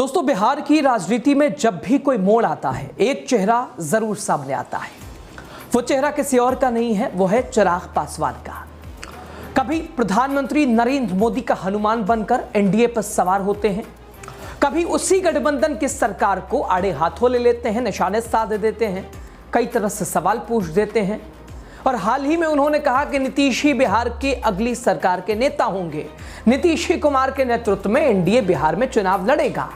दोस्तों, बिहार की राजनीति में जब भी कोई मोड़ आता है एक चेहरा जरूर सामने आता है। वो चेहरा किसी और का नहीं है, वो है चिराग पासवान का। कभी प्रधानमंत्री नरेंद्र मोदी का हनुमान बनकर एनडीए पर सवार होते हैं, कभी उसी गठबंधन की सरकार को आड़े हाथों ले लेते हैं, निशाने साध देते हैं, कई तरह से सवाल पूछ देते हैं। और हाल ही में उन्होंने कहा कि नीतीश ही बिहार की अगली सरकार के नेता होंगे, नीतीश कुमार के नेतृत्व में एनडीए बिहार में चुनाव लड़ेगा।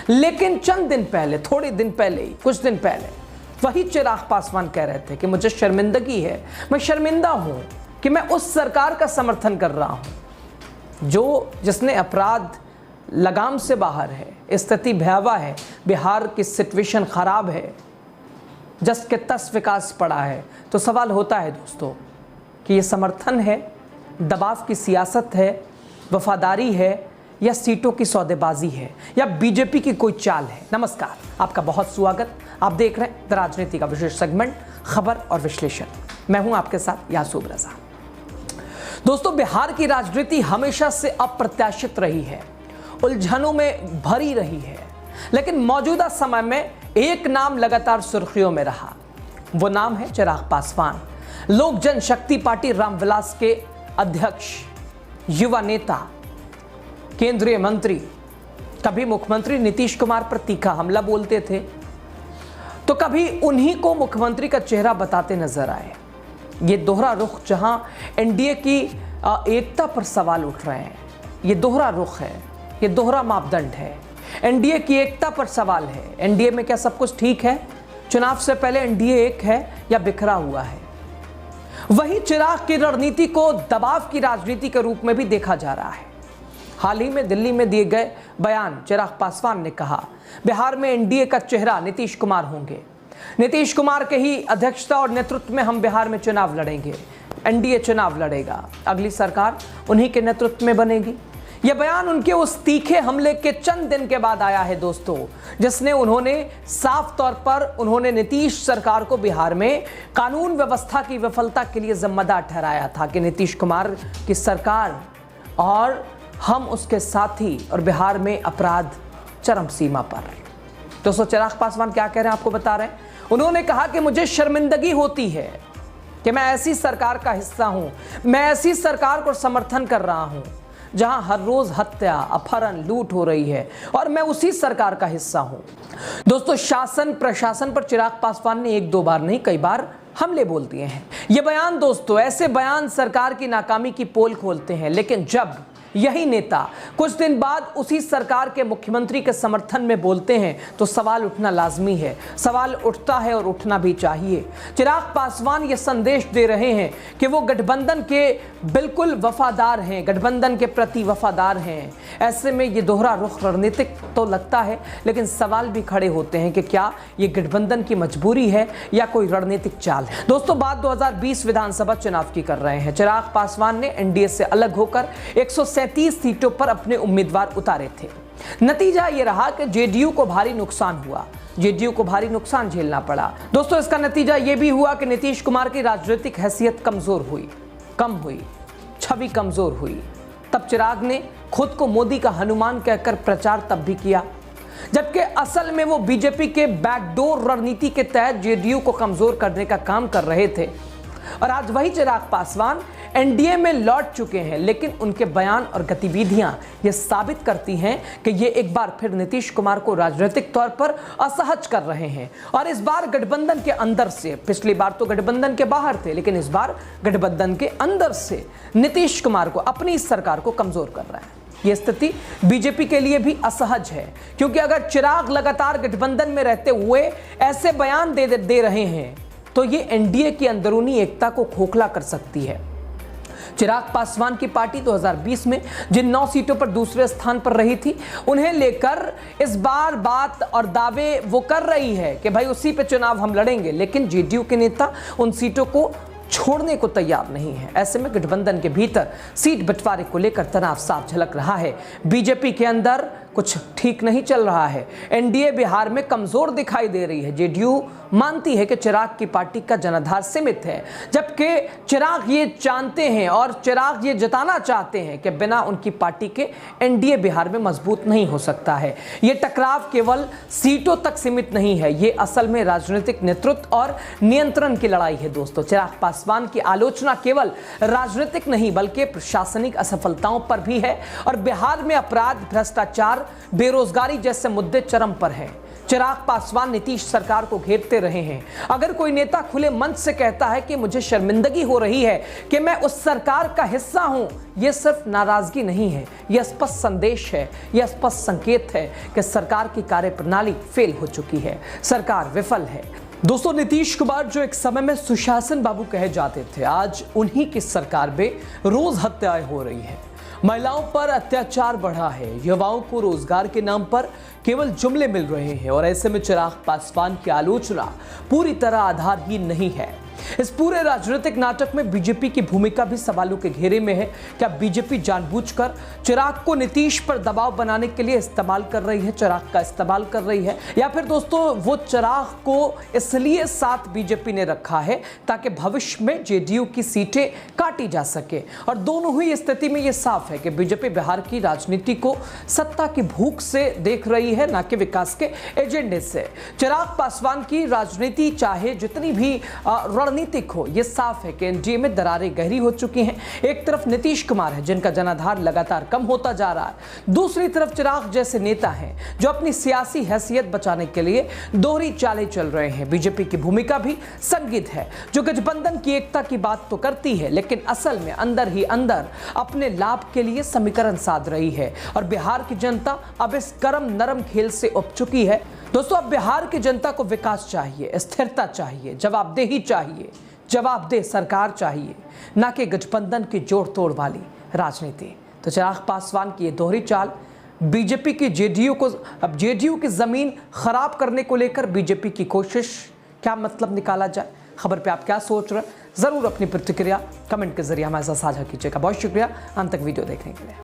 लेकिन चंद दिन पहले, थोड़े दिन पहले, कुछ दिन पहले वही चिराग पासवान कह रहे थे कि मुझे शर्मिंदगी है, मैं शर्मिंदा हूं कि मैं उस सरकार का समर्थन कर रहा हूं जिसने अपराध लगाम से बाहर है, स्थिति भयावह है, बिहार की सिचुएशन खराब है, जस के तस विकास पड़ा है। तो सवाल होता है दोस्तों कि ये समर्थन है, दबाव की सियासत है, वफादारी है, या सीटों की सौदेबाजी है, या बीजेपी की कोई चाल है। नमस्कार, आपका बहुत स्वागत। आप देख रहे हैं द राजनीति का विशेष सेगमेंट खबर और विश्लेषण। मैं हूं आपके साथ यासूब रजा। दोस्तों, बिहार की राजनीति हमेशा से अप्रत्याशित रही है, उलझनों में भरी रही है, लेकिन मौजूदा समय में एक नाम लगातार सुर्खियों में रहा। वो नाम है चिराग पासवान, लोक जनशक्ति पार्टी रामविलास के अध्यक्ष, युवा नेता, केंद्रीय मंत्री। कभी मुख्यमंत्री नीतीश कुमार पर तीखा हमला बोलते थे, तो कभी उन्हीं को मुख्यमंत्री का चेहरा बताते नजर आए। ये दोहरा रुख, जहां एनडीए की एकता पर सवाल उठ रहे हैं, ये दोहरा रुख है, ये दोहरा मापदंड है। एनडीए की एकता पर सवाल है, एनडीए में क्या सब कुछ ठीक है? चुनाव से पहले एनडीए एक है या बिखरा हुआ है? वही चिराग की रणनीति को दबाव की राजनीति के रूप में भी देखा जा रहा है। हाल ही में दिल्ली में दिए गए बयान, चिराग पासवान ने कहा बिहार में एनडीए का चेहरा नीतीश कुमार होंगे, नीतीश कुमार के ही अध्यक्षता और नेतृत्व में हम बिहार में चुनाव लड़ेंगे, एनडीए चुनाव लड़ेगा, अगली सरकार उन्हीं के नेतृत्व में बनेगी। यह बयान उनके उस तीखे हमले के चंद दिन के बाद आया है दोस्तों, जिसने उन्होंने साफ तौर पर नीतीश सरकार को बिहार में कानून व्यवस्था की विफलता के लिए जिम्मेदार ठहराया था कि नीतीश कुमार की सरकार और हम उसके साथी, और बिहार में अपराध चरम सीमा पर। दोस्तों, चिराग पासवान क्या कह रहे हैं आपको बता रहे हैं। उन्होंने कहा कि मुझे शर्मिंदगी होती है कि मैं ऐसी सरकार का हिस्सा हूं, मैं ऐसी सरकार को समर्थन कर रहा हूं जहां हर रोज हत्या, अपहरण, लूट हो रही है, और मैं उसी सरकार का हिस्सा हूं। दोस्तों, शासन प्रशासन पर चिराग पासवान ने एक दो बार नहीं, कई बार हमले बोल दिए हैं। ये बयान दोस्तों, ऐसे बयान सरकार की नाकामी की पोल खोलते हैं, लेकिन जब यही नेता कुछ दिन बाद उसी सरकार के मुख्यमंत्री के समर्थन में बोलते हैं तो सवाल उठना लाजमी है, सवाल उठता है और उठना भी चाहिए। चिराग पासवान ये संदेश दे रहे हैं कि वो गठबंधन के बिल्कुल वफादार हैं, गठबंधन के प्रति वफादार हैं। ऐसे में ये दोहरा रुख रणनीतिक तो लगता है, लेकिन सवाल भी खड़े होते हैं कि क्या ये गठबंधन की मजबूरी है या कोई रणनीतिक चाल है। दोस्तों, बात 2020 विधानसभा चुनाव की कर रहे हैं। चिराग पासवान ने एनडीए से अलग होकर 137 सीटों पर अपने उम्मीदवार उतारे थे। नतीजा यह रहा कि जेडीयू को भारी नुकसान हुआ, जेडीयू को भारी नुकसान झेलना पड़ा। दोस्तों, इसका नतीजा यह भी हुआ कि नीतीश कुमार की राजनीतिक हैसियत कमजोर हुई, कम हुई, छवि कमजोर हुई। तब चिराग ने खुद को मोदी का हनुमान कहकर प्रचार तब भी किया, जबकि असल में वो बीजेपी के बैकडोर रणनीति के तहत जेडीयू को कमजोर करने का काम कर रहे थे। और आज वही चिराग पासवान एनडीए में लौट चुके हैं, लेकिन उनके बयान और गतिविधियां ये साबित करती हैं कि ये एक बार फिर नीतीश कुमार को राजनीतिक तौर पर असहज कर रहे हैं। और इस बार गठबंधन के अंदर से, पिछली बार तो गठबंधन के बाहर थे, लेकिन इस बार गठबंधन के अंदर से नीतीश कुमार को, अपनी सरकार को कमजोर कर रहा है। यह स्थिति बीजेपी के लिए भी असहज है, क्योंकि अगर चिराग लगातार गठबंधन में रहते हुए ऐसे बयान दे रहे हैं तो ये एनडीए की अंदरूनी एकता को खोखला कर सकती है। चिराग पासवान की पार्टी 2020 में जिन 9 सीटों पर दूसरे स्थान पर रही थी, उन्हें लेकर इस बार बात और दावे वो कर रही है कि भाई उसी पे चुनाव हम लड़ेंगे, लेकिन जेडीयू के नेता उन सीटों को छोड़ने को तैयार नहीं है। ऐसे में गठबंधन के भीतर सीट बंटवारे को लेकर तनाव साफ झलक रहा है। बीजेपी के अंदर कुछ ठीक नहीं चल रहा है। एनडीए बिहार में कमजोर दिखाई दे रही है। जेडीयू मानती है कि चिराग की पार्टी का जनाधार सीमित है, जबकि चिराग ये जानते हैं और चिराग ये जताना चाहते हैं कि बिना उनकी पार्टी के एनडीए बिहार में मजबूत नहीं हो सकता है। ये टकराव केवल सीटों तक सीमित नहीं है, ये असल में राजनीतिक नेतृत्व और नियंत्रण की लड़ाई है दोस्तों। चिराग पासवान की आलोचना केवल राजनीतिक नहीं बल्कि प्रशासनिक असफलताओं पर भी है और बिहार में अपराध, भ्रष्टाचार, बेरोजगारी जैसे मुद्दे चरम पर हैं। चिराग पासवान नीतीश सरकार को घेरते रहे हैं। अगर कोई नेता खुले मंच से कहता है कि मुझे शर्मिंदगी हो रही है कि मैं उस सरकार का हिस्सा हूं, यह सिर्फ नाराजगी नहीं है, यह स्पष्ट संदेश है, यह स्पष्ट संकेत है कि सरकार की कार्यप्रणाली फेल हो चुकी है, सरकार विफल है। दोस्तों, नीतीश कुमार जो एक समय में सुशासन बाबू कहे जाते थे, आज उन्हीं की सरकार में रोज हत्याएं हो रही है, महिलाओं पर अत्याचार बढ़ा है, युवाओं को रोजगार के नाम पर केवल जुमले मिल रहे हैं और ऐसे में चिराग पासवान की आलोचना पूरी तरह आधारहीन नहीं है। इस पूरे राजनीतिक नाटक में बीजेपी की भूमिका भी सवालों के घेरे में है। क्या बीजेपी जानबूझकर चिराग को नीतीश पर दबाव बनाने के लिए इस्तेमाल कर रही है, चिराग का इस्तेमाल कर रही है, या फिर दोस्तों वो चिराग को इसलिए साथ बीजेपी ने रखा है ताकि भविष्य में जेडीयू की सीटें काटी जा सके? और दोनों ही स्थिति में ये साफ है कि बीजेपी बिहार की राजनीति को सत्ता की भूख से देख रही है, ना कि विकास के एजेंडे से। चिराग पासवान की राजनीति चाहे जितनी भी रणनीतिक हो, यह साफ है कि एनडीए में दरारें गहरी हो चुकी हैं। एक तरफ नीतीश कुमार है जिनका जनाधार लगातार कम होता जा रहा है, दूसरी तरफ चिराग जैसे नेता हैं जो अपनी सियासी हैसियत बचाने के लिए दोहरी चालें चल रहे हैं। बीजेपी की भूमिका भी संदिग्ध है, जो गठबंधन की एकता की बात तो करती है लेकिन असल में अंदर ही अंदर अपने लाभ के लिए समीकरण साध रही है। और बिहार की जनता अब इस गरम नरम खेल से उब चुकी है। दोस्तों, अब बिहार की जनता को विकास चाहिए, स्थिरता चाहिए, जवाबदेही चाहिए, जवाबदेह सरकार चाहिए, ना कि गठबंधन की जोड़ तोड़ वाली राजनीति। तो चिराग पासवान की ये दोहरी चाल बीजेपी की जेडीयू की जमीन खराब करने को लेकर बीजेपी की कोशिश, क्या मतलब निकाला जाए? खबर पे आप क्या सोच रहे हैं? जरूर अपनी प्रतिक्रिया कमेंट के जरिए हमारे साथ साझा कीजिएगा। बहुत शुक्रिया अंत तक वीडियो देखने के लिए।